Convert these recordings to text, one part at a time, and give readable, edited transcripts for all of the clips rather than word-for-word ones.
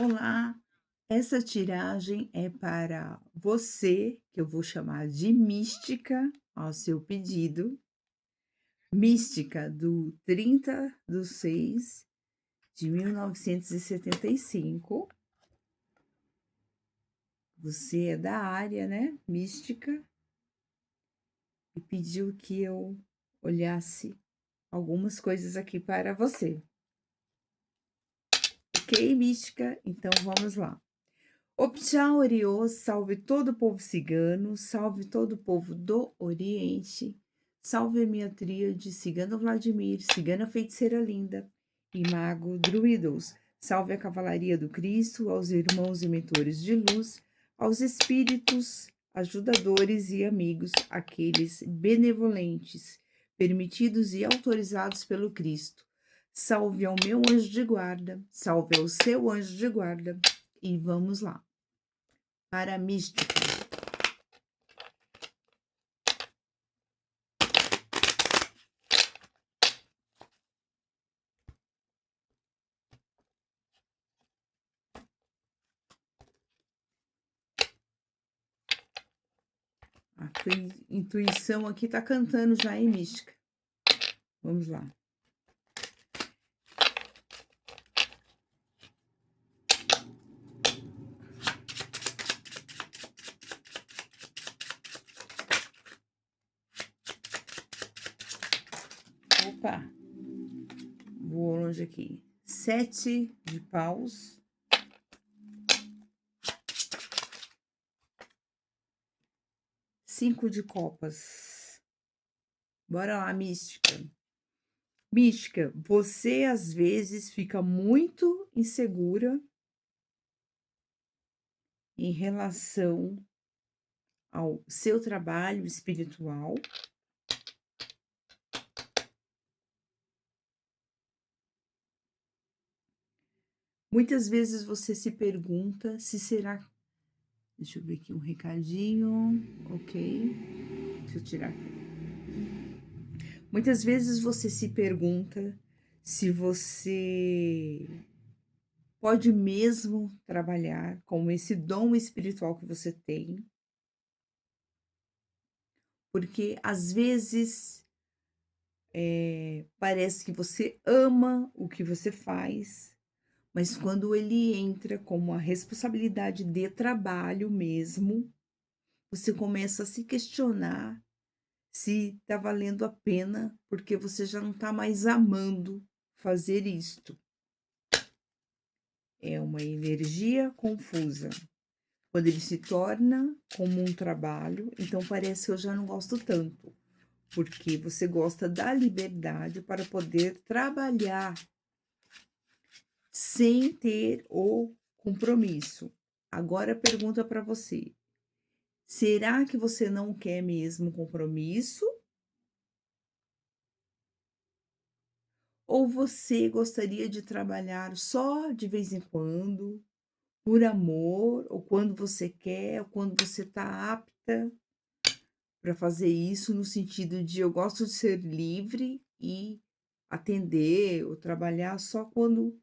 Olá, essa tiragem é para você, que eu vou chamar de mística, ao seu pedido. Mística do 30/6/1975. Você é da área, né, mística, e pediu que eu olhasse algumas coisas aqui para você. Ok, mística? Então vamos lá. Optá Oriô, salve todo o povo cigano, salve todo o povo do Oriente, salve a minha tríade, cigano Vladimir, cigana feiticeira linda e mago druidos, salve a cavalaria do Cristo, aos irmãos e mentores de luz, aos espíritos, ajudadores e amigos, aqueles benevolentes, permitidos e autorizados pelo Cristo. Salve ao meu anjo de guarda, salve ao seu anjo de guarda, e vamos lá. Para a mística. A tua intuição aqui tá cantando já, hein, mística? Vamos lá. Opa! Vou longe aqui. 7 de paus. 5 de copas. Bora lá, mística. Mística, você às vezes fica muito insegura em relação ao seu trabalho espiritual. Muitas vezes você se pergunta se será. Deixa eu ver aqui um recadinho. Ok. Deixa eu tirar aqui. Muitas vezes você se pergunta se você pode mesmo trabalhar com esse dom espiritual que você tem, porque às vezes parece que você ama o que você faz, mas quando ele entra como a responsabilidade de trabalho mesmo, você começa a se questionar se está valendo a pena, porque você já não está mais amando fazer isto. É uma energia confusa. Quando ele se torna como um trabalho, então parece que eu já não gosto tanto, porque você gosta da liberdade para poder trabalhar sem ter o compromisso. Agora pergunta para você: será que você não quer mesmo compromisso? Ou você gostaria de trabalhar só de vez em quando, por amor, ou quando você quer, ou quando você está apta para fazer isso, no sentido de eu gosto de ser livre e atender ou trabalhar só quando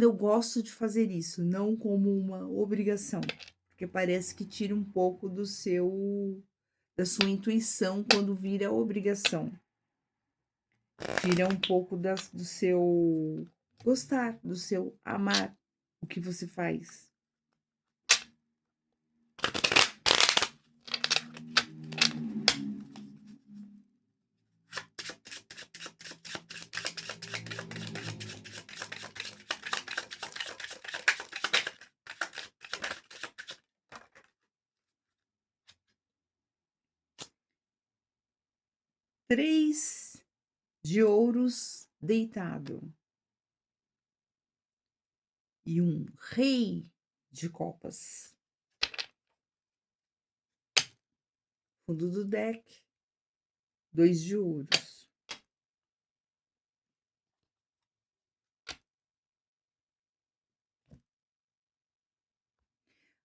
eu gosto de fazer isso, não como uma obrigação, porque parece que tira um pouco da sua intuição quando vira obrigação. Tira um pouco do seu gostar, do seu amar o que você faz. Três de ouros deitado e um rei de copas. Fundo do deck, 2 de ouros.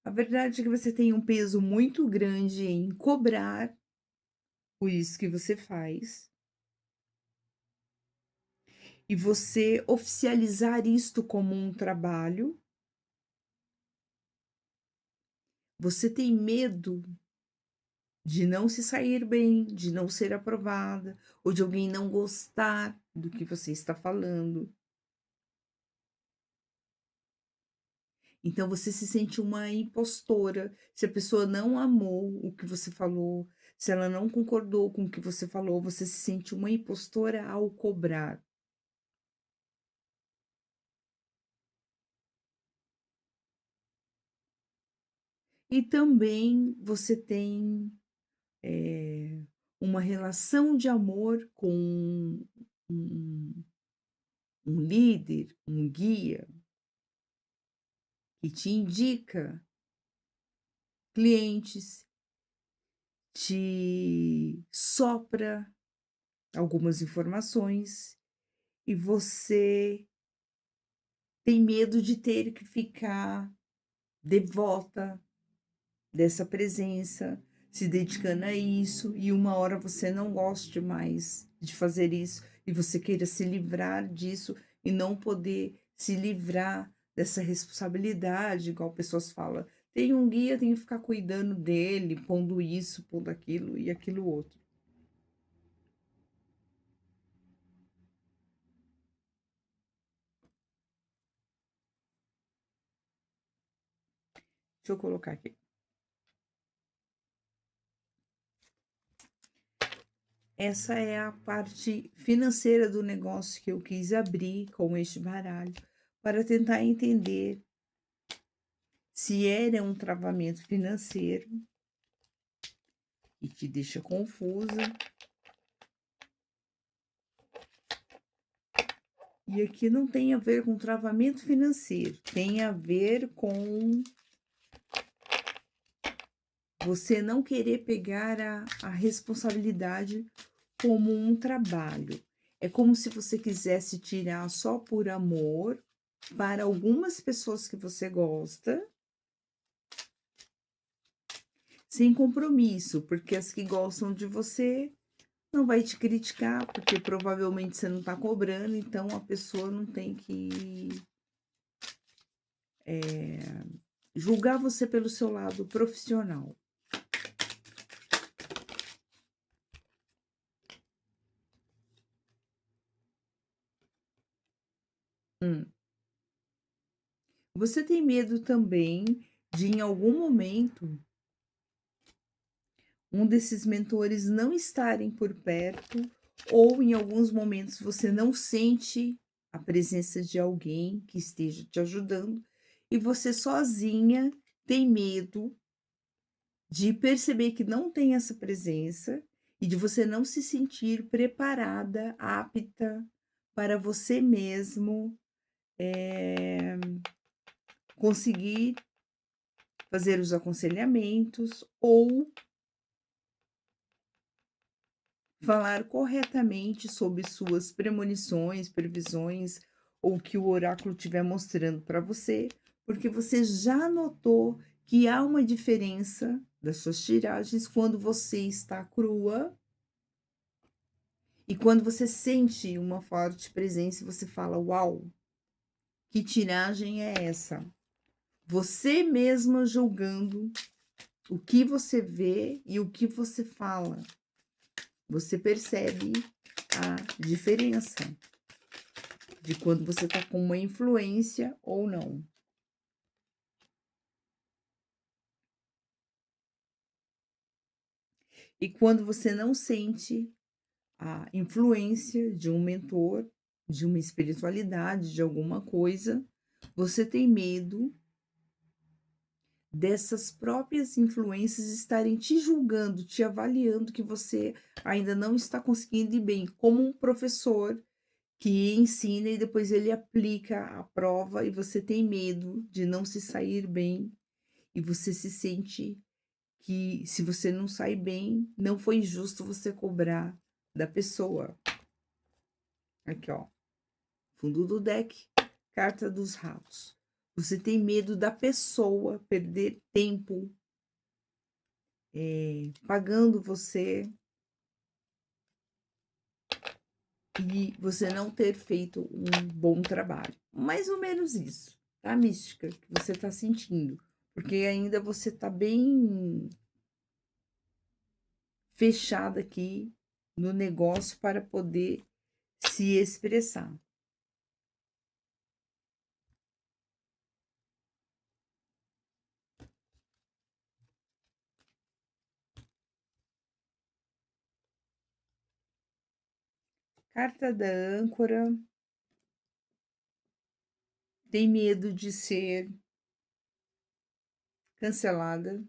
A verdade é que você tem um peso muito grande em cobrar por isso que você faz. E você oficializar isto como um trabalho, Você tem medo de não se sair bem, de não ser aprovada, ou de alguém não gostar do que você está falando. Então você se sente uma impostora. Se a pessoa não amou o que você falou, se ela não concordou com o que você falou, você se sente uma impostora ao cobrar. E também você tem, eh, uma relação de amor com um um líder, um guia, que te indica clientes, te sopra algumas informações e você tem medo de ter que ficar devota dessa presença, se dedicando a isso, e uma hora você não goste mais de fazer isso e você queira se livrar disso e não poder se livrar dessa responsabilidade, igual pessoas falam: "Tem um guia, tenho que ficar cuidando dele, pondo isso, pondo aquilo e aquilo outro". Deixa eu colocar aqui. Essa é a parte financeira do negócio que eu quis abrir com este baralho, para tentar entender se era um travamento financeiro e te deixa confusa. E aqui não tem a ver com travamento financeiro, tem a ver com você não querer pegar a responsabilidade como um trabalho. É como se você quisesse tirar só por amor para algumas pessoas que você gosta, sem compromisso, porque as que gostam de você não vai te criticar, porque provavelmente você não está cobrando, então a pessoa não tem que julgar você pelo seu lado profissional. Hum. Você tem medo também de, em algum momento, um desses mentores não estarem por perto, ou em alguns momentos você não sente a presença de alguém que esteja te ajudando, e você sozinha tem medo de perceber que não tem essa presença e de você não se sentir preparada, apta para você mesmo, conseguir fazer os aconselhamentos ou falar corretamente sobre suas premonições, previsões ou o que o oráculo estiver mostrando para você, porque você já notou que há uma diferença das suas tiragens quando você está crua e quando você sente uma forte presença, você fala: "Uau, que tiragem é essa?". Você mesma julgando o que você vê e o que você fala. Você percebe a diferença de quando você está com uma influência ou não. E quando você não sente a influência de um mentor, de uma espiritualidade, de alguma coisa, você tem medo dessas próprias influências estarem te julgando, te avaliando que você ainda não está conseguindo ir bem, como um professor que ensina e depois ele aplica a prova e você tem medo de não se sair bem e você se sente que se você não sair bem, não foi justo você cobrar da pessoa. Aqui, ó, fundo do deck, carta dos ratos. Você tem medo da pessoa perder tempo pagando você e você não ter feito um bom trabalho. Mais ou menos isso, tá, mística, que você está sentindo. porque ainda você está bem fechada aqui no negócio para poder se expressar. Carta da âncora, tem medo de ser cancelada.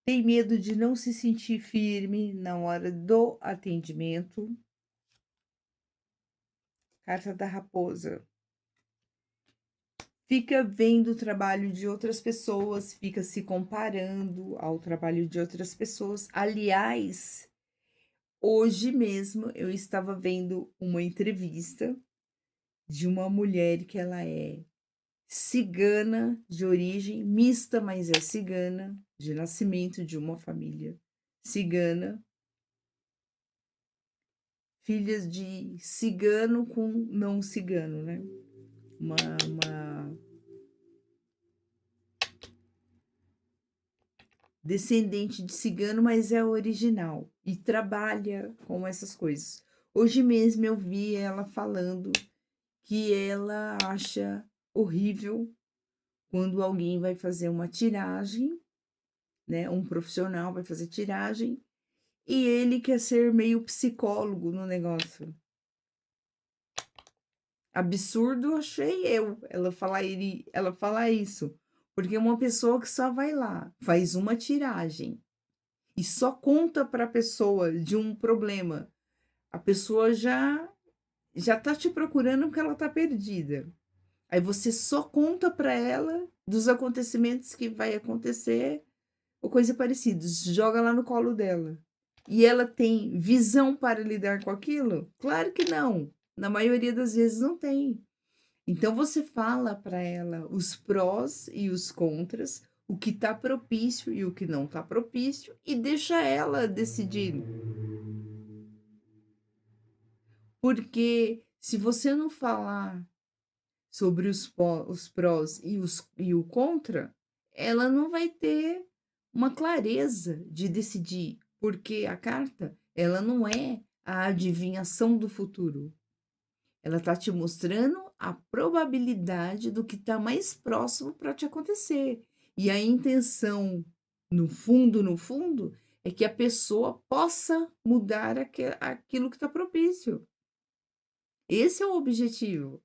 Tem medo de não se sentir firme na hora do atendimento. Carta da raposa. Fica vendo o trabalho de outras pessoas, fica se comparando ao trabalho de outras pessoas. Aliás, hoje mesmo eu estava vendo uma entrevista de uma mulher que ela é cigana de origem mista, mas é cigana, de nascimento de uma família cigana, filhas de cigano com não cigano, né? Uma descendente de cigano, mas é original e trabalha com essas coisas. Hoje mesmo eu vi ela falando que ela acha horrível quando alguém vai fazer uma tiragem, né? Um profissional vai fazer tiragem e ele quer ser meio psicólogo no negócio. Absurdo achei eu ela falar isso, porque uma pessoa que só vai lá, faz uma tiragem e só conta para a pessoa de um problema, a pessoa já tá te procurando porque ela tá perdida. Aí você só conta para ela dos acontecimentos que vai acontecer ou coisa parecida, joga lá no colo dela. E ela tem visão para lidar com aquilo? Claro que não. Na maioria das vezes não tem. Então você fala para ela os prós e os contras, o que está propício e o que não está propício, e deixa ela decidir. Porque se você não falar sobre os prós e o contra, ela não vai ter uma clareza de decidir, porque a carta, ela não é a adivinhação do futuro. Ela está te mostrando a probabilidade do que está mais próximo para te acontecer. E a intenção, no fundo, é que a pessoa possa mudar aquilo que está propício. Esse é o objetivo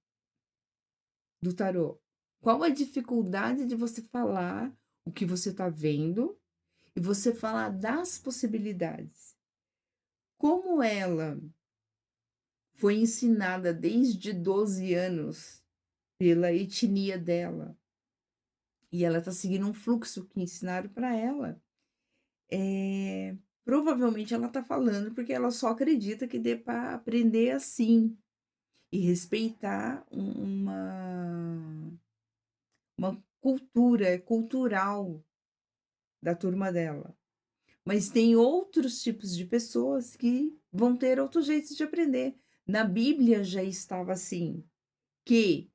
do tarô. Qual a dificuldade de você falar o que você está vendo e você falar das possibilidades? Como ela foi ensinada desde 12 anos pela etnia dela e ela está seguindo um fluxo que ensinaram para ela, provavelmente ela está falando porque ela só acredita que dê para aprender assim e respeitar uma cultura, cultural da turma dela. Mas tem outros tipos de pessoas que vão ter outros jeitos de aprender. Na Bíblia já estava assim, que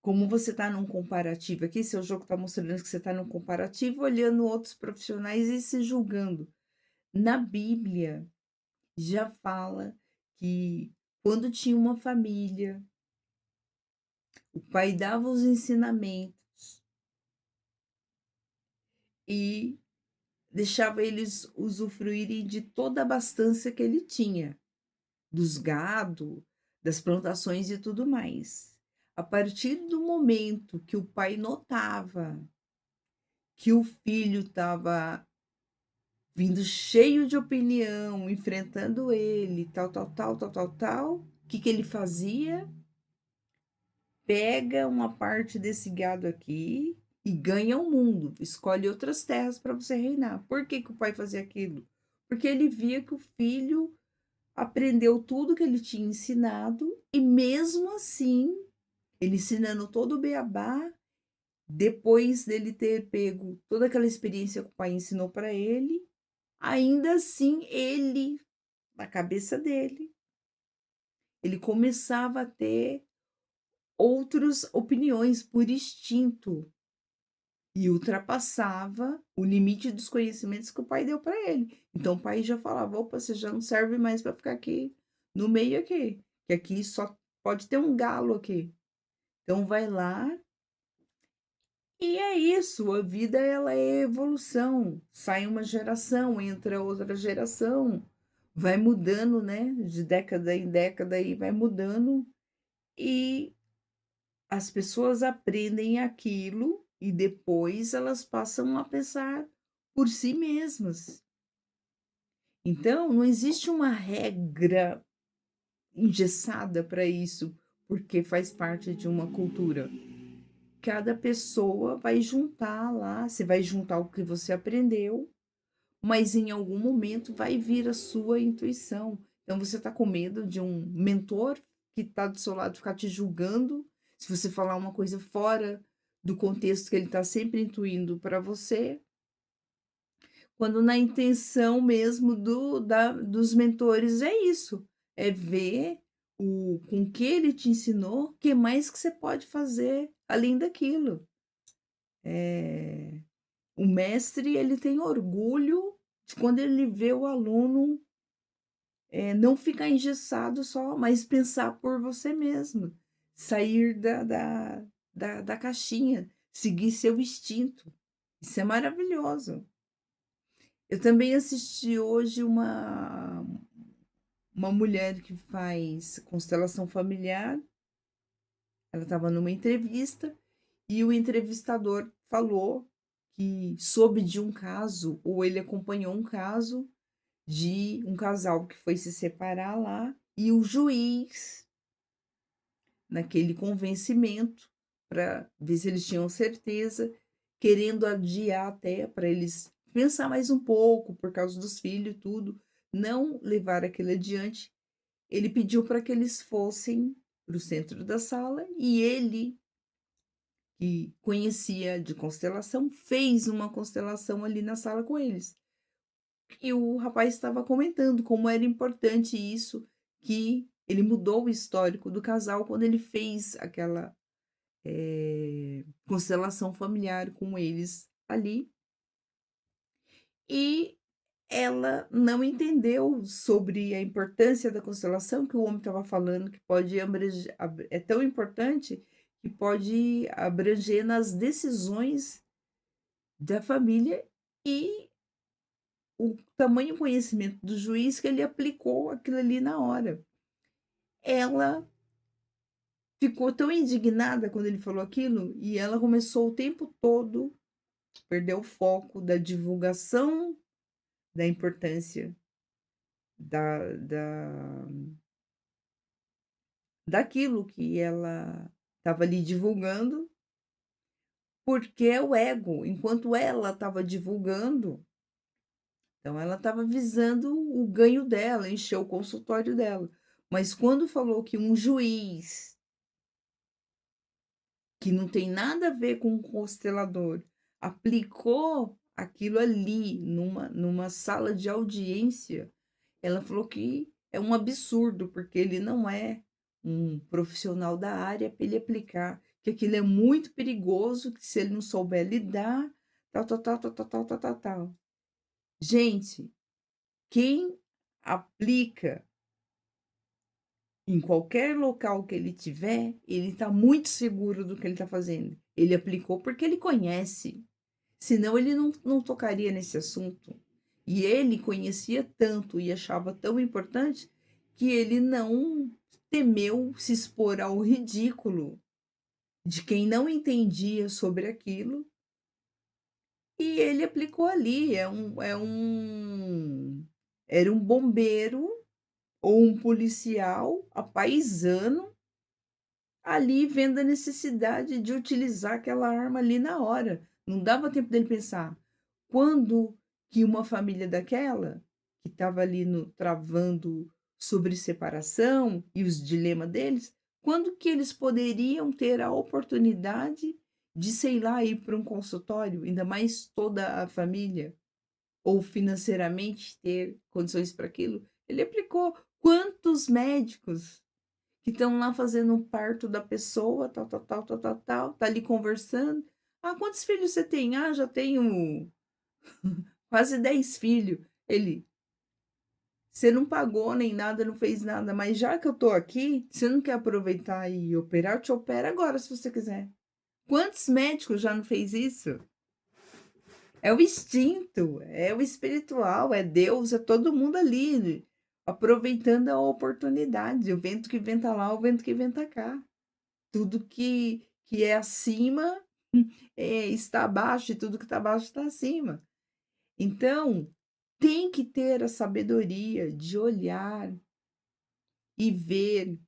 como você está num comparativo aqui, seu jogo está mostrando que você está num comparativo, olhando outros profissionais e se julgando. Na Bíblia já fala que quando tinha uma família, o pai dava os ensinamentos e deixava eles usufruírem de toda a abastança que ele tinha, dos gado, das plantações e tudo mais. A partir do momento que o pai notava que o filho estava vindo cheio de opinião, enfrentando ele, tal, o que que ele fazia? Pega uma parte desse gado aqui e ganha o mundo, escolhe outras terras para você reinar. Por que que o pai fazia aquilo? Porque ele via que o filho aprendeu tudo que ele tinha ensinado e mesmo assim, ele ensinando todo o beabá, depois dele ter pego toda aquela experiência que o pai ensinou para ele, ainda assim ele, na cabeça dele, ele começava a ter outras opiniões por instinto e ultrapassava o limite dos conhecimentos que o pai deu para ele. Então o pai já falava: "Opa, você já não serve mais para ficar aqui no meio aqui, que aqui só pode ter um galo aqui. Então vai lá". E é isso, a vida ela é evolução. Sai uma geração, entra outra geração, vai mudando, né, de década em década e vai mudando, e as pessoas aprendem aquilo e depois elas passam a pensar por si mesmas. Então, não existe uma regra engessada para isso, porque faz parte de uma cultura. Cada pessoa vai juntar lá, você vai juntar o que você aprendeu, mas em algum momento vai vir a sua intuição. Então você está com medo de um mentor que está do seu lado ficar te julgando, se você falar uma coisa fora do contexto que ele está sempre intuindo para você, quando na intenção mesmo dos mentores é isso, é ver o com que ele te ensinou, o que mais que você pode fazer além daquilo. Eh, o mestre ele tem orgulho de quando ele vê o aluno, não ficar engessado só, mas pensar por você mesmo, sair da caixinha, seguir seu instinto. Isso é maravilhoso. Eu também assisti hoje uma mulher que faz constelação familiar, ela estava numa entrevista e o entrevistador falou que soube de um caso, ou ele acompanhou um caso de um casal que foi se separar lá e o juiz, naquele convencimento, para ver se eles tinham certeza, querendo adiar até para eles pensar mais um pouco por causa dos filhos e tudo, não levar aquilo adiante, ele pediu para que eles fossem para o centro da sala e ele, que conhecia de constelação, fez uma constelação ali na sala com eles. E o rapaz estava comentando como era importante isso, que ele mudou o histórico do casal quando ele fez aquela, constelação familiar com eles ali, e ela não entendeu sobre a importância da constelação, que o homem estava falando que pode abranger é tão importante que pode abranger nas decisões da família e o tamanho conhecimento do juiz que ele aplicou aquilo ali na hora. Ela ficou tão indignada quando ele falou aquilo e ela começou o tempo todo perder o foco da divulgação da importância da da daquilo que ela estava ali divulgando, porque é o ego, enquanto ela estava divulgando, então ela estava visando o ganho dela, encher o consultório dela. Mas quando falou que um juiz, que não tem nada a ver com o constelador, aplicou aquilo ali numa sala de audiência, ela falou que é um absurdo, porque ele não é um profissional da área para ele aplicar, que aquilo é muito perigoso, que se ele não souber lidar, tal, tal, tal, tal, tal, tal, tal, tal, tal. Gente, quem aplica em qualquer local que ele tiver, ele está muito seguro do que ele está fazendo. Ele aplicou porque ele conhece, senão ele não tocaria nesse assunto. E ele conhecia tanto e achava tão importante que ele não temeu se expor ao ridículo de quem não entendia sobre aquilo, e ele aplicou ali. Era um bombeiro ou um policial apaisano ali vendo a necessidade de utilizar aquela arma ali na hora. Não dava tempo dele pensar. Quando que uma família daquela, que estava ali no travando sobre separação e os dilemas deles, quando que eles poderiam ter a oportunidade de, sei lá, ir para um consultório, ainda mais toda a família, ou financeiramente ter condições para aquilo? Ele aplicou. Quantos médicos que estão lá fazendo um parto da pessoa, tal, tal, tal, tal, tal, tal, tá ali conversando. "Ah, quantos filhos você tem?" "Ah, já tenho quase 10 filhos". Ele: "Você não pagou nem nada, não fez nada, mas já que eu tô aqui, você não quer aproveitar e operar? Eu te opero agora se você quiser". Quantos médicos já não fez isso? É o instinto, é o espiritual, é Deus, é todo mundo ali, aproveitando a oportunidade, o vento que venta lá, o vento que venta cá. Tudo que é acima, está abaixo e tudo que está abaixo está acima. Então, tem que ter a sabedoria de olhar e ver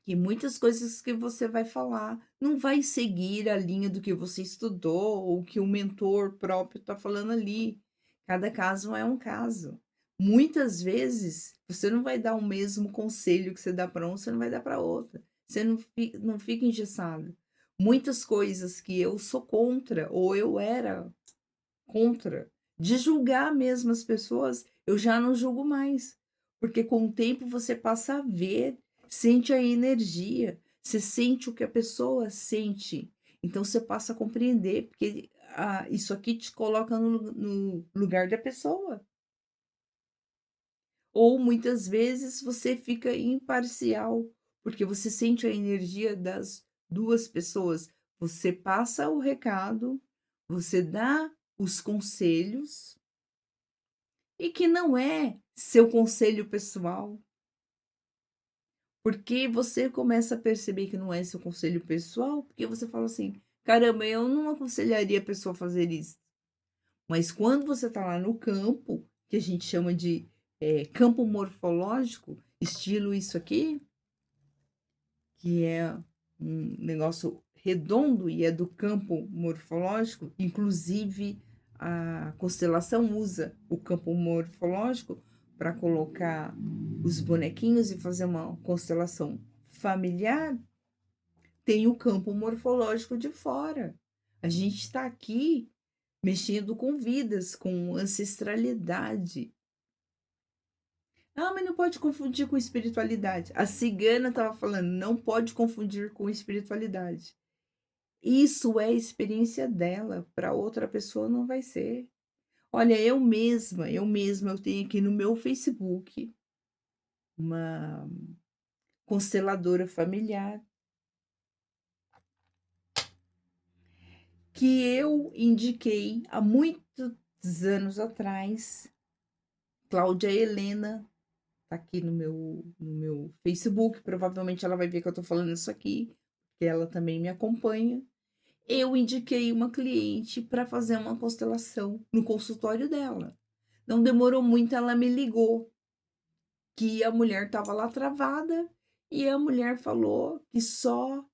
que muitas coisas que você vai falar não vai seguir a linha do que você estudou ou que o mentor próprio está falando ali. Cada caso é um caso. Muitas vezes, você não vai dar o mesmo conselho que você dá para um, você não vai dar para outra. Você não fica engessado. Muitas coisas que eu sou contra, ou eu era contra, de julgar mesmo as pessoas, eu já não julgo mais, porque com o tempo você passa a ver, sente a energia, você sente o que a pessoa sente, então você passa a compreender, porque isso aqui te coloca no lugar da pessoa. Ou muitas vezes você fica imparcial, porque você sente a energia das duas pessoas. Você passa o recado, você dá os conselhos, e que não é seu conselho pessoal, porque você começa a perceber que não é seu conselho pessoal, porque você fala assim: "Caramba, eu não aconselharia a pessoa a fazer isso". Mas quando você está lá no campo, que a gente chama de, campo morfológico, estilo isso aqui, que é um negócio redondo e é do campo morfológico, inclusive a constelação usa o campo morfológico para colocar os bonequinhos e fazer uma constelação familiar, tem o campo morfológico de fora. A gente está aqui mexendo com vidas, com ancestralidade. Ah, mas não pode confundir com espiritualidade. A cigana estava falando, não pode confundir com espiritualidade. Isso é a experiência dela, para outra pessoa não vai ser. Olha, eu mesma, eu tenho aqui no meu Facebook uma consteladora familiar que eu indiquei há muitos anos atrás. Cláudia Helena tá aqui no meu Facebook, provavelmente ela vai ver que eu tô falando isso aqui, porque ela também me acompanha. Eu indiquei uma cliente para fazer uma constelação no consultório dela. Não demorou muito, ela me ligou que a mulher estava lá travada e a mulher falou que só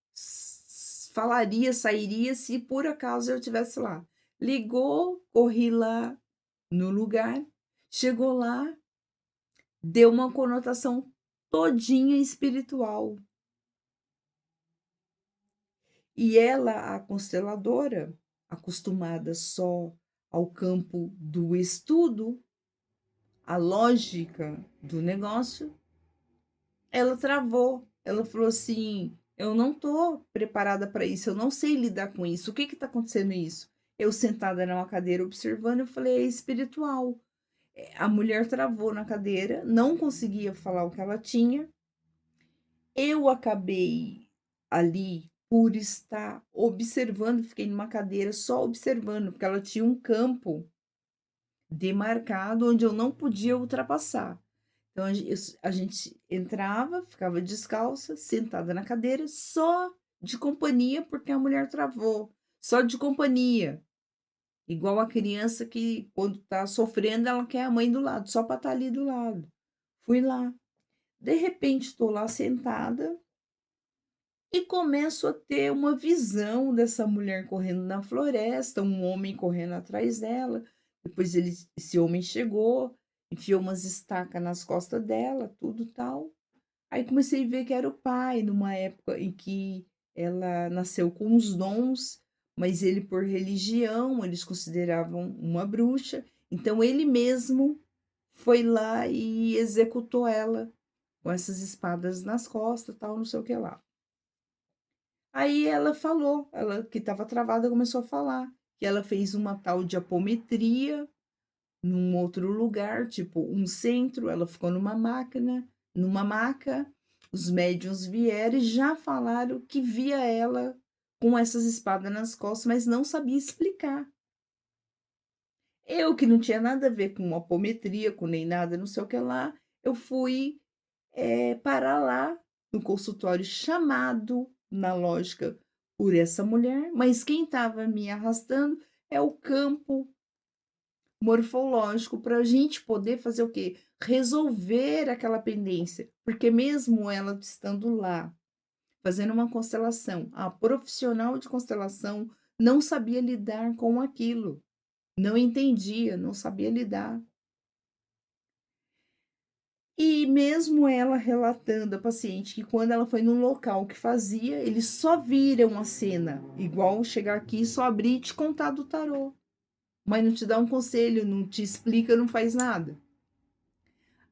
falaria, sairia se por acaso eu estivesse lá. Ligou, corri lá no lugar, chegou lá, deu uma conotação todinha espiritual. E ela, a consteladora, acostumada só ao campo do estudo, a lógica do negócio, ela travou. Ela falou assim: "Eu não tô preparada para isso, eu não sei lidar com isso. O que que tá acontecendo isso?". Eu sentada numa cadeira observando, eu falei: "É espiritual". A mulher travou na cadeira, não conseguia falar o que ela tinha. Eu acabei ali por estar observando, fiquei numa cadeira só observando, porque ela tinha um campo demarcado onde eu não podia ultrapassar. Então a gente entrava, ficava descalça, sentada na cadeira, só de companhia, porque a mulher travou, só de companhia. Igual a criança que, quando tá sofrendo, ela quer a mãe do lado, só para estar ali do lado. Fui lá. De repente, estou lá sentada e começo a ter uma visão dessa mulher correndo na floresta, um homem correndo atrás dela. Depois esse homem chegou, enfiou umas estacas nas costas dela, tudo tal. Aí comecei a ver que era o pai, numa época em que ela nasceu com os dons, mas ele, por religião, eles consideravam uma bruxa. Então ele mesmo foi lá e executou ela com essas espadas nas costas, tal, não sei o que lá. Aí ela falou, ela que estava travada começou a falar, que ela fez uma tal de apometria num outro lugar, tipo um centro, ela ficou numa maca, os médiuns vieram e já falaram que via ela com essas espadas nas costas, mas não sabia explicar. Eu que não tinha nada a ver com apometria, com nem nada, não sei o que lá, eu fui, parar lá no consultório chamado, na lógica, por essa mulher, mas quem estava me arrastando é o campo morfológico para a gente poder fazer o quê? Resolver aquela pendência, porque mesmo ela estando lá, fazendo uma constelação, a profissional de constelação não sabia lidar com aquilo, não entendia, não sabia lidar. E mesmo ela relatando a paciente que quando ela foi num local que fazia, eles só viram a cena, igual chegar aqui, só abrir e te contar do tarô, mas não te dá um conselho, não te explica, não faz nada.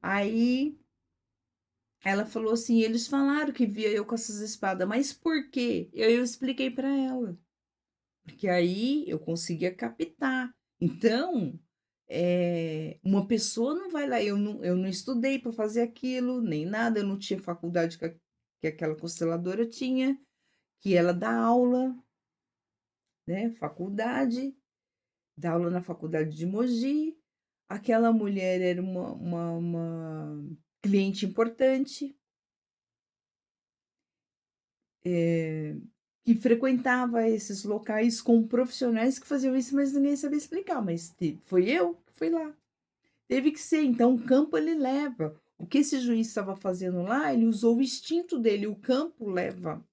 Aí ela falou assim: eles falaram que via eu com essas espadas, mas por quê? Eu expliquei para ela, porque aí eu conseguia captar. Então, uma pessoa não vai lá, eu não estudei para fazer aquilo, nem nada, eu não tinha faculdade que aquela consteladora tinha, que ela dá aula, né? Faculdade, dá aula na faculdade de Mogi. Aquela mulher era uma cliente importante, eh, que frequentava esses locais com profissionais que faziam isso, mas ninguém sabia explicar, mas foi eu que fui lá. Teve que ser, então o campo ele leva. O que esse juiz estava fazendo lá, ele usou o instinto dele, o campo leva.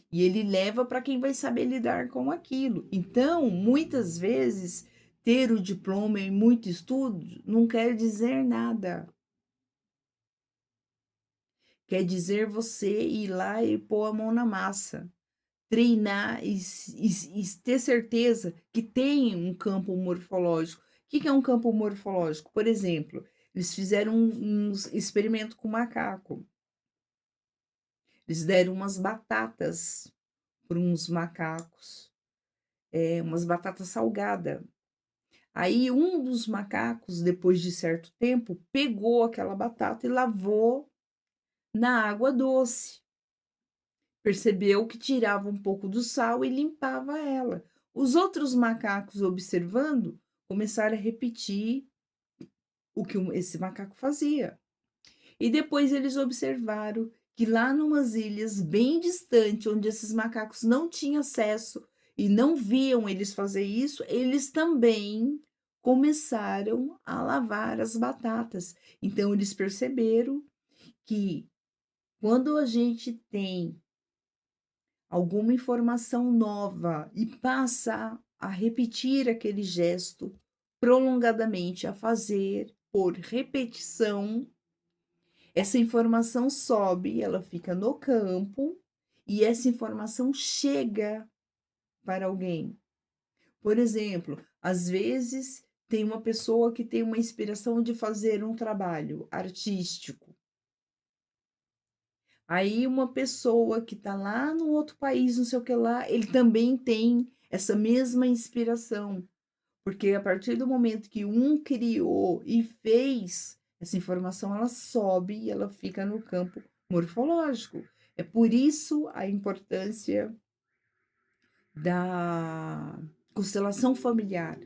E ele leva para quem vai saber lidar com aquilo. Então, muitas vezes, ter o diploma e muito estudo não quer dizer nada. Quer dizer você ir lá e pôr a mão na massa, treinar e ter certeza que tem um campo morfológico. O que é um campo morfológico? Por exemplo, eles fizeram um experimento com macaco. Eles deram umas batatas para uns macacos, umas batatas salgadas. Aí um dos macacos, depois de certo tempo, pegou aquela batata e lavou na água doce. Percebeu que tirava um pouco do sal e limpava ela. Os outros macacos, observando, começaram a repetir o que esse macaco fazia. E depois eles observaram que lá numas ilhas bem distante, onde esses macacos não tinham acesso e não viam eles fazer isso, eles também começaram a lavar as batatas. Então eles perceberam que quando a gente tem alguma informação nova e passa a repetir aquele gesto prolongadamente, a fazer por repetição, essa informação sobe, ela fica no campo e essa informação chega para alguém. Por exemplo, às vezes tem uma pessoa que tem uma inspiração de fazer um trabalho artístico. Aí uma pessoa que está lá no outro país, não sei o que lá, ele também tem essa mesma inspiração. Porque a partir do momento que um criou e fez, essa informação ela sobe e ela fica no campo morfológico. É por isso a importância da constelação familiar,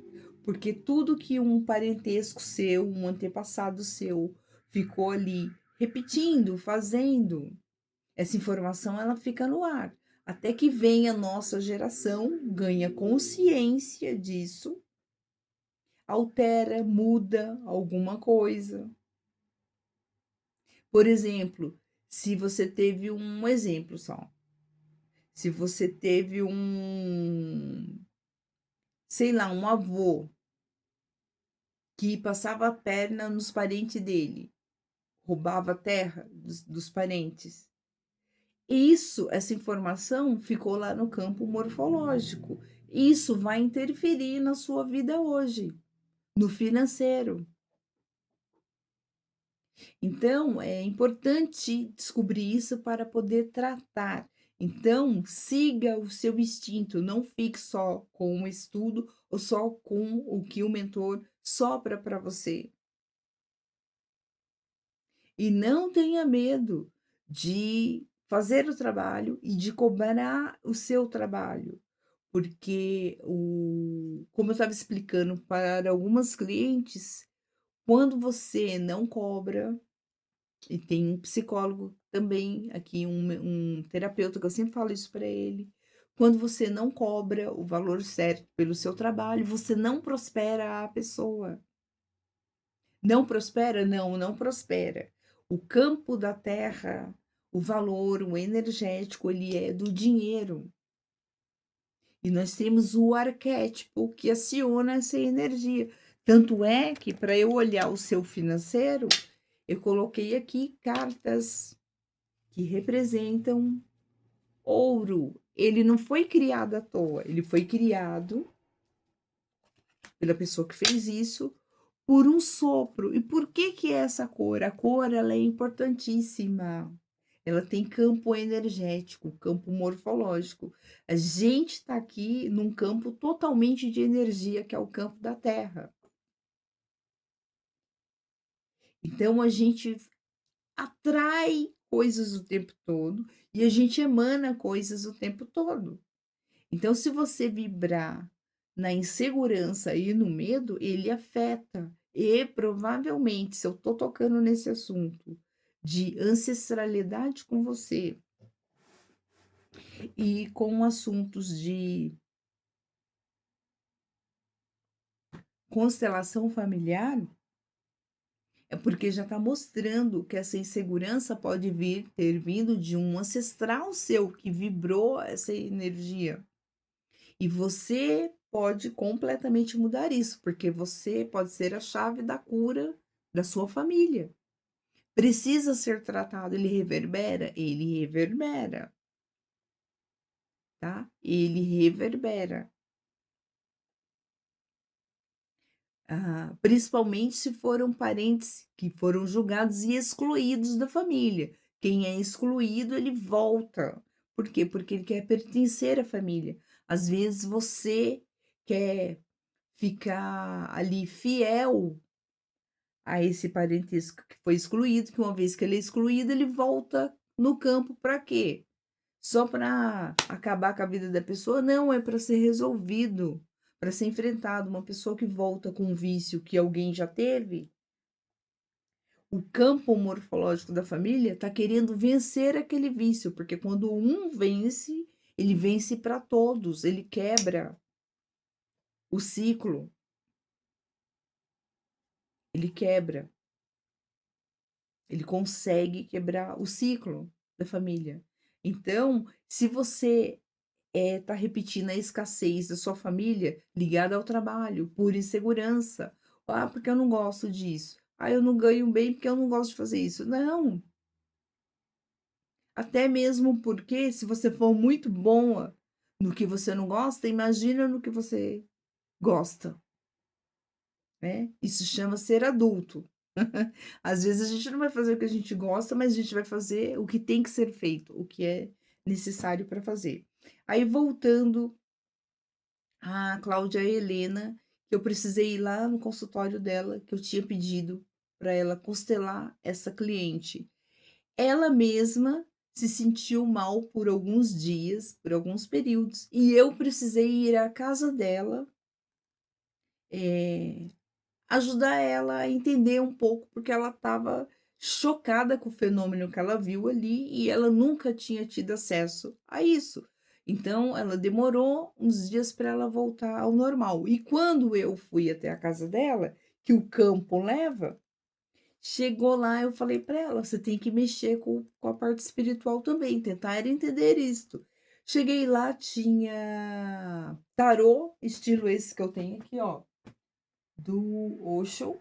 porque tudo que um parentesco seu, um antepassado seu ficou ali repetindo, fazendo, essa informação ela fica no ar, até que venha a nossa geração, ganha consciência disso, altera, muda alguma coisa. Por exemplo, se você teve um exemplo só, se você teve sei lá, um avô que passava a perna nos parentes dele, roubava a terra dos parentes. Isso, essa informação ficou lá no campo morfológico. Isso vai interferir na sua vida hoje, no financeiro. Então, é importante descobrir isso para poder tratar. Então, siga o seu instinto, não fique só com o estudo ou só com o que o mentor sopra para você. E não tenha medo de fazer o trabalho e de cobrar o seu trabalho, porque como eu estava explicando para algumas clientes, quando você não cobra, e tem um psicólogo também aqui, um terapeuta que eu sempre falo isso para ele, quando você não cobra o valor certo pelo seu trabalho, você não prospera a pessoa. Não prospera? Não, não prospera. O campo da terra, o valor, o energético, ele é do dinheiro. E nós temos o arquétipo que aciona essa energia. Tanto é que, para eu olhar o seu financeiro, eu coloquei aqui cartas que representam ouro. Ele não foi criado à toa, ele foi criado pela pessoa que fez isso por um sopro. E por que que é essa cor? A cor, ela é importantíssima. Ela tem campo energético, campo morfológico. A gente está aqui num campo totalmente de energia, que é o campo da Terra. Então a gente atrai coisas o tempo todo e a gente emana coisas o tempo todo. Então, se você vibrar na insegurança e no medo, ele afeta. E provavelmente, se eu tô tocando nesse assunto de ancestralidade com você e com assuntos de constelação familiar, é porque já está mostrando que essa insegurança pode ter vindo de um ancestral seu que vibrou essa energia. E você pode completamente mudar isso, porque você pode ser a chave da cura da sua família. Precisa ser tratado, ele reverbera? Ele reverbera, tá? Ele reverbera. Principalmente se foram parentes que foram julgados e excluídos da família. Quem é excluído, ele volta. Por quê? Porque ele quer pertencer à família. Às vezes você quer ficar ali fiel a esse parentesco que foi excluído, que uma vez que ele é excluído, ele volta no campo para quê? Só para acabar com a vida da pessoa? Não, é para ser resolvido, para ser enfrentado. Uma pessoa que volta com um vício que alguém já teve, o campo morfológico da família está querendo vencer aquele vício, porque quando um vence, ele vence para todos, ele quebra o ciclo, ele quebra. Ele consegue quebrar o ciclo da família. Então, se você está repetindo a escassez da sua família ligada ao trabalho, por insegurança, porque eu não gosto disso. Eu não ganho bem porque eu não gosto de fazer isso. Não, até mesmo porque se você for muito boa no que você não gosta, imagina no que você gosta, né? Isso chama ser adulto. Às vezes a gente não vai fazer o que a gente gosta, mas a gente vai fazer o que tem que ser feito, o que é necessário para fazer. Aí voltando a Cláudia Helena, que eu precisei ir lá no consultório dela, que eu tinha pedido para ela constelar essa cliente. Ela mesma se sentiu mal por alguns dias, por alguns períodos, e eu precisei ir à casa dela, eh, ajudar ela a entender um pouco, porque ela estava chocada com o fenômeno que ela viu ali e ela nunca tinha tido acesso a isso. Então, ela demorou uns dias para ela voltar ao normal. E quando eu fui até a casa dela, que o campo leva, chegou lá, eu falei para ela: você tem que mexer com a parte espiritual também, tentar entender isto. Cheguei lá, tinha tarô, estilo esse que eu tenho aqui, ó, do Osho.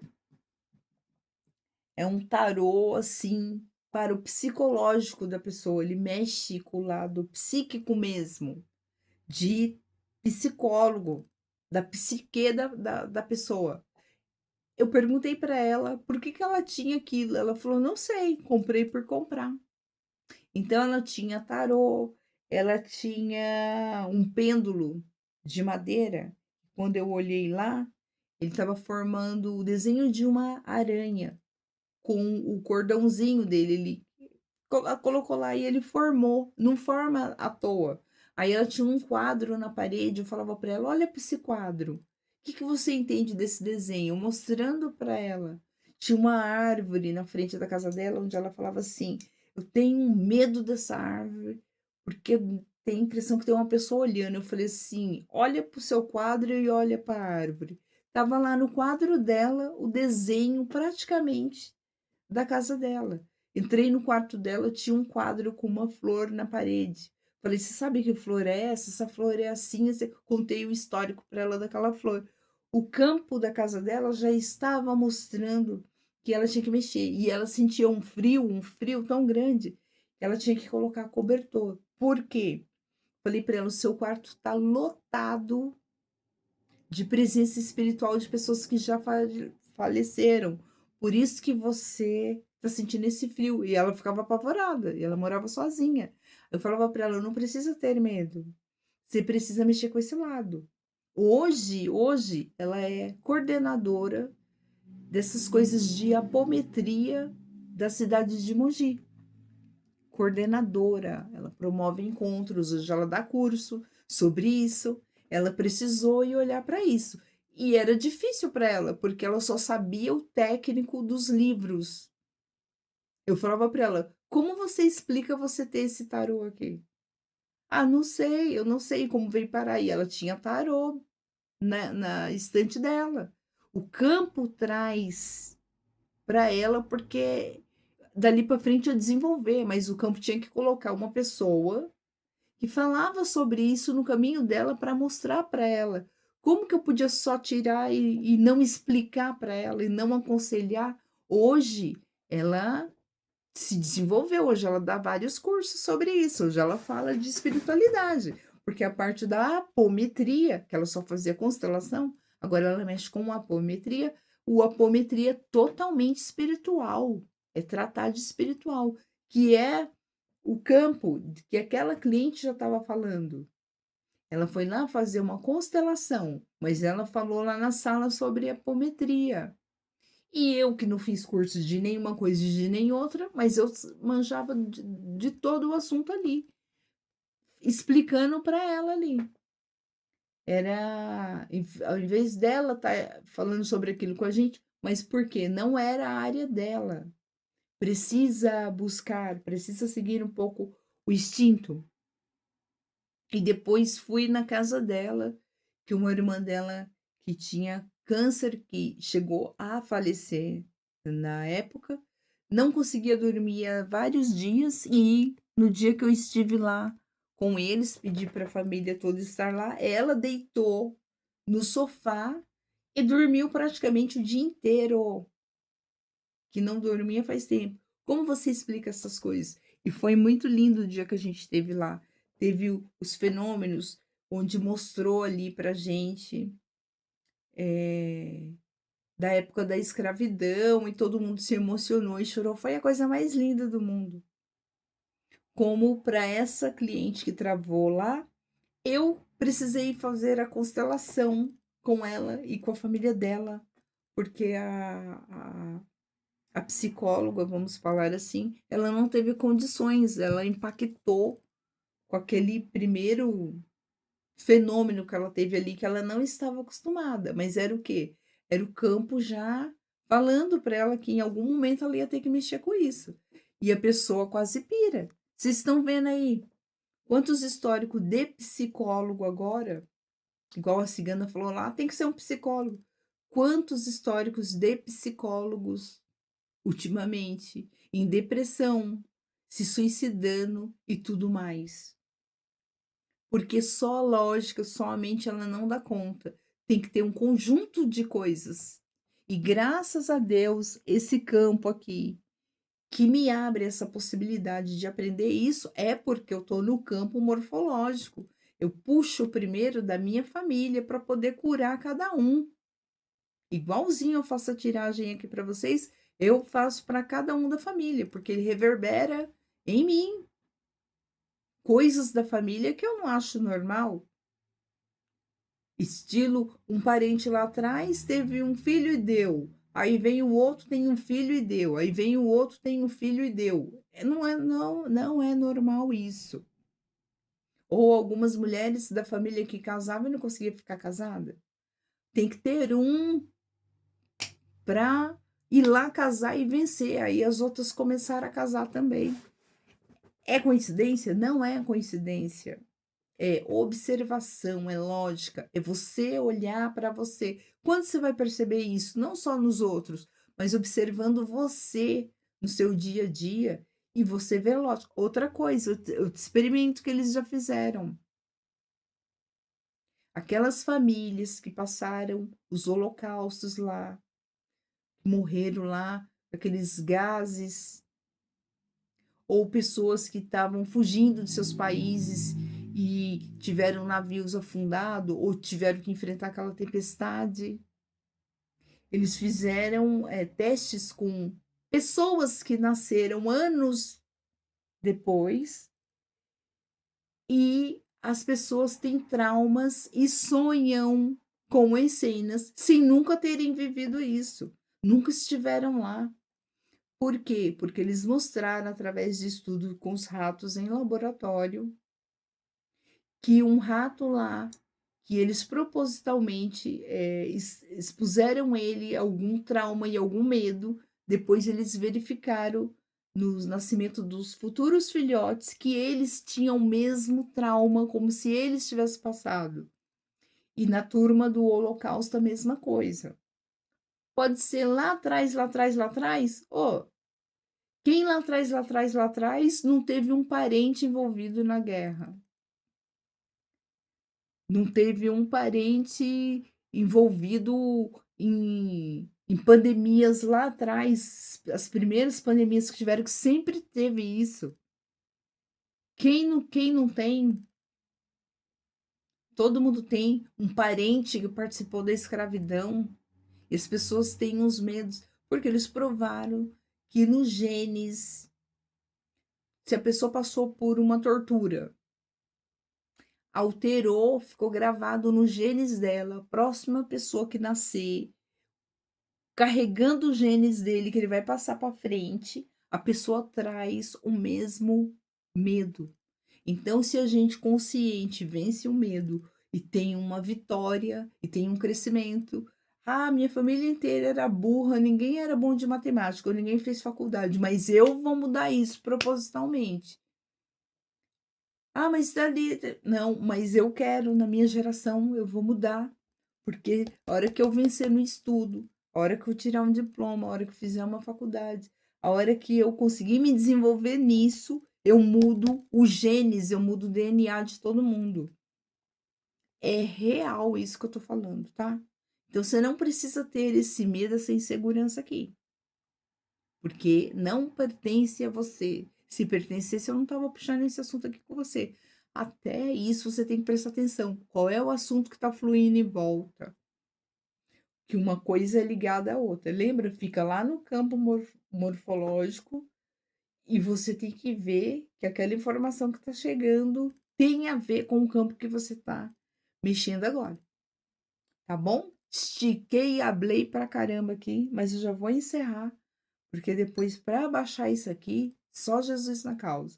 É um tarô, assim, para o psicológico da pessoa, ele mexe com o lado psíquico mesmo, de psicólogo, da psique da pessoa. Eu perguntei para ela por que que ela tinha aquilo, ela falou: "Não sei, comprei por comprar". Então ela tinha tarô, ela tinha um pêndulo de madeira, quando eu olhei lá, ele estava formando o desenho de uma aranha, com o cordãozinho dele, ele colocou lá e ele formou, não forma à toa. Aí ela tinha um quadro na parede, eu falava para ela: "Olha para esse quadro, o que que você entende desse desenho?", mostrando para ela. Tinha uma árvore na frente da casa dela, onde ela falava assim: "Eu tenho um medo dessa árvore, porque tem a impressão que tem uma pessoa olhando". Eu falei assim: "Olha para o seu quadro e olha para a árvore". Tava lá no quadro dela o desenho praticamente da casa dela. Entrei no quarto dela, tinha um quadro com uma flor na parede. Falei: "Você sabe que flor é essa? Essa flor é assim, assim". Contei o histórico para ela daquela flor. O campo da casa dela já estava mostrando que ela tinha que mexer, e ela sentia um frio tão grande, que ela tinha que colocar cobertor. Por quê? Falei para ela: "O seu quarto está lotado de presença espiritual de pessoas que já faleceram. Por isso que você tá sentindo esse frio". E ela ficava apavorada, e ela morava sozinha. Eu falava para ela: "Não precisa ter medo, você precisa mexer com esse lado". Hoje ela é coordenadora dessas coisas de apometria da cidade de Mogi. Coordenadora, ela promove encontros, hoje ela dá curso sobre isso. Ela precisou ir olhar para isso. E era difícil para ela, porque ela só sabia o técnico dos livros. Eu falava para ela: "Como você explica você ter esse tarô aqui?". "Ah, não sei, eu não sei como veio parar aí". Ela tinha tarô na estante dela. O campo traz para ela, porque dali para frente ia desenvolver, mas o campo tinha que colocar uma pessoa que falava sobre isso no caminho dela para mostrar para ela. Como que eu podia só tirar e não explicar para ela e não aconselhar? Hoje ela se desenvolveu, hoje ela dá vários cursos sobre isso, hoje ela fala de espiritualidade, porque a parte da apometria, que ela só fazia constelação, agora ela mexe com apometria. O apometria é totalmente espiritual, é tratar de espiritual, que é o campo que aquela cliente já estava falando. Ela foi lá fazer uma constelação, mas ela falou lá na sala sobre apometria. E eu que não fiz curso de nenhuma coisa e de nem outra, mas eu manjava de todo o assunto ali, explicando para ela ali. Era, ao invés dela estar falando sobre aquilo com a gente, mas por quê? Não era a área dela. Precisa buscar, precisa seguir um pouco o instinto. E depois fui na casa dela, que uma irmã dela que tinha câncer, que chegou a falecer na época, não conseguia dormir há vários dias, e no dia que eu estive lá com eles, pedi para a família toda estar lá, ela deitou no sofá e dormiu praticamente o dia inteiro, que não dormia faz tempo. Como você explica essas coisas? E foi muito lindo o dia que a gente esteve lá. Teve os fenômenos, onde mostrou ali pra gente, da época da escravidão, e todo mundo se emocionou e chorou. Foi a coisa mais linda do mundo. Como para essa cliente que travou lá, eu precisei fazer a constelação com ela e com a família dela, porque a psicóloga, vamos falar assim, ela não teve condições, ela impactou com aquele primeiro fenômeno que ela teve ali, que ela não estava acostumada, mas era o quê? Era o campo já falando para ela que em algum momento ela ia ter que mexer com isso. E a pessoa quase pira. Vocês estão vendo aí quantos históricos de psicólogo agora, igual a cigana falou lá, tem que ser um psicólogo. Quantos históricos de psicólogos ultimamente em depressão, se suicidando e tudo mais. Porque só a lógica, só a mente, ela não dá conta. Tem que ter um conjunto de coisas. E graças a Deus, esse campo aqui, que me abre essa possibilidade de aprender isso, é porque eu estou no campo morfológico. Eu puxo primeiro da minha família para poder curar cada um. igualzinho eu faço a tiragem aqui para vocês, eu faço para cada um da família, porque ele reverbera em mim coisas da família que eu não acho normal. Estilo, um parente lá atrás teve um filho e deu. Aí vem o outro, tem um filho e deu. Aí vem o outro, tem um filho e deu. Não é normal isso. Ou algumas mulheres da família que casavam e não conseguia ficar casada. Tem que ter um para ir lá casar e vencer. Aí as outras começaram a casar também. É coincidência? Não é coincidência. É observação, é lógica, é você olhar para você. Quando você vai perceber isso? Não só nos outros, mas observando você no seu dia a dia e você vê, lógico. Outra coisa, o experimento que eles já fizeram. Aquelas famílias que passaram os holocaustos lá, morreram lá, aqueles gases, ou pessoas que estavam fugindo de seus países e tiveram navios afundados ou tiveram que enfrentar aquela tempestade. Eles fizeram testes com pessoas que nasceram anos depois e as pessoas têm traumas e sonham com as cenas sem nunca terem vivido isso, nunca estiveram lá. Por quê? Porque eles mostraram através de estudo com os ratos em laboratório que um rato lá, que eles propositalmente expuseram ele a algum trauma e algum medo, depois eles verificaram no nascimento dos futuros filhotes que eles tinham o mesmo trauma, como se eles tivessem passado. E na turma do Holocausto a mesma coisa. Pode ser lá atrás, lá atrás, lá atrás. Oh, quem lá atrás, lá atrás, lá atrás não teve um parente envolvido na guerra? Não teve um parente envolvido em pandemias lá atrás, as primeiras pandemias que tiveram, que sempre teve isso. Quem não tem? Todo mundo tem um parente que participou da escravidão. E as pessoas têm uns medos, porque eles provaram que nos genes, se a pessoa passou por uma tortura, alterou, ficou gravado nos genes dela, a próxima pessoa que nascer, carregando os genes dele, que ele vai passar para frente, a pessoa traz o mesmo medo. Então, se a gente consciente vence o medo e tem uma vitória e tem um crescimento. Ah, minha família inteira era burra, ninguém era bom de matemática, ou ninguém fez faculdade, mas eu vou mudar isso propositalmente. Ah, mas dali. Não, mas eu quero, na minha geração, eu vou mudar. Porque a hora que eu vencer no estudo, a hora que eu tirar um diploma, a hora que eu fizer uma faculdade, a hora que eu conseguir me desenvolver nisso, eu mudo os genes, eu mudo o DNA de todo mundo. É real isso que eu tô falando, tá? Então você não precisa ter esse medo, essa insegurança aqui. Porque não pertence a você. Se pertencesse, eu não estava puxando esse assunto aqui com você. Até isso você tem que prestar atenção. Qual é o assunto que está fluindo em volta? Que uma coisa é ligada à outra. Lembra? Fica lá no campo morfológico e você tem que ver que aquela informação que está chegando tem a ver com o campo que você está mexendo agora. Tá bom? Estiquei e hablei pra caramba aqui, mas eu já vou encerrar, porque depois, para baixar isso aqui, só Jesus na causa.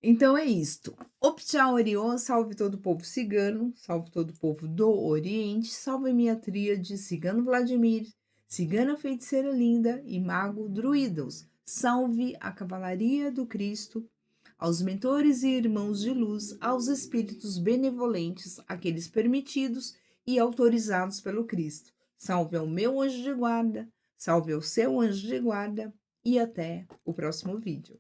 Então é isto. Optcha Orion, salve todo o povo cigano, salve todo o povo do Oriente, salve minha tríade, cigano Vladimir, cigana feiticeira linda e mago druidos. Salve a cavalaria do Cristo, aos mentores e irmãos de luz, aos espíritos benevolentes, aqueles permitidos e autorizados pelo Cristo. Salve ao meu anjo de guarda, salve ao seu anjo de guarda e até o próximo vídeo.